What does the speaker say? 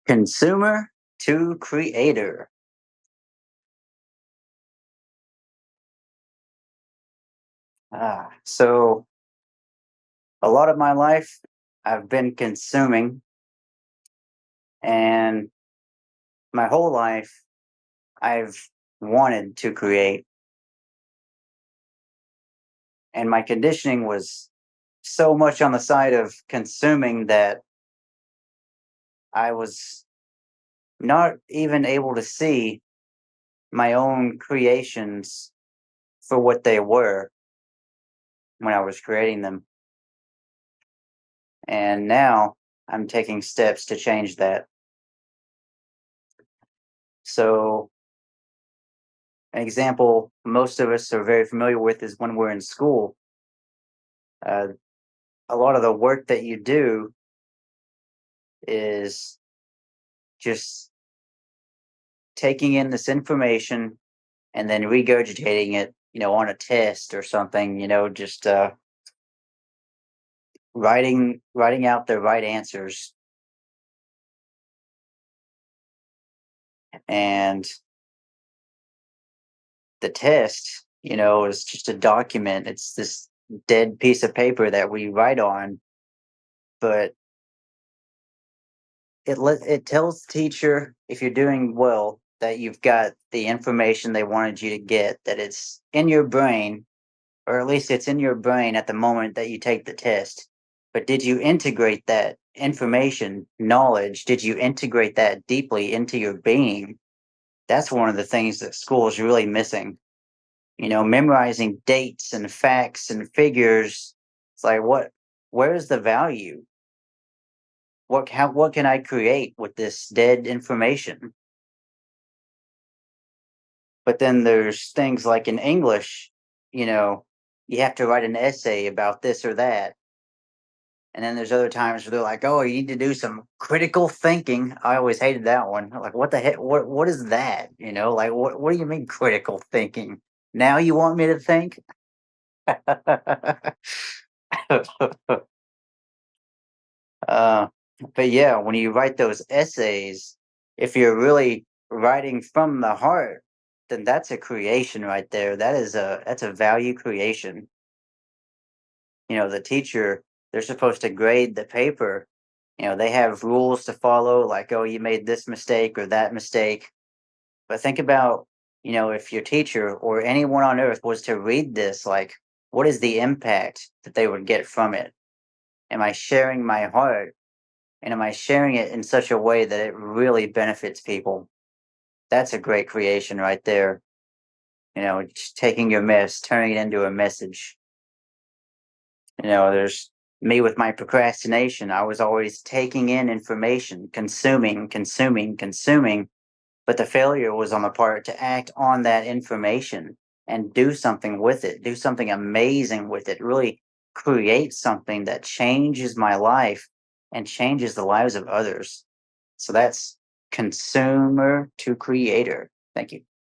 Consumer to creator. So a lot of my life I've been consuming, and my whole life I've wanted to create, and my conditioning was so much on the side of consuming that I was not even able to see my own creations for what they were when I was creating them. And now I'm taking steps to change that. So, an example most of us are very familiar with is when we're in school. Uh, a lot of the work that you do is just taking in this information and then regurgitating it, on a test or something, just writing out the right answers. And the test, is just a document. It's this dead piece of paper that we write on, but it tells the teacher if you're doing well that you've got the information they wanted you to get, that it's in your brain, or at least it's in your brain at the moment that you take the test. But did you integrate that information, knowledge? Did you integrate that deeply into your being? That's one of the things that school is really missing. Memorizing dates and facts and figures. It's like, where's the value? What can I create with this dead information? But then there's things like in English, you know, you have to write an essay about this or that. And then there's other times where they're like, "Oh, you need to do some critical thinking." I always hated that one. Like, what the heck? What is that? Like what do you mean critical thinking? Now you want me to think? uh, but yeah, when you write those essays, if you're really writing from the heart, then that's a creation right there. That's a value creation. The teacher, they're supposed to grade the paper. They have rules to follow, like, oh, you made this mistake or that mistake. But think about, if your teacher or anyone on earth was to read this, like, what is the impact that they would get from it? Am I sharing my heart? And am I sharing it in such a way that it really benefits people? That's a great creation right there. Just taking your mess, turning it into a message. There's me with my procrastination. I was always taking in information, consuming, consuming, consuming, but the failure was on the part to act on that information and do something with it, do something amazing with it, really create something that changes my life and changes the lives of others. So that's consumer to creator. Thank you.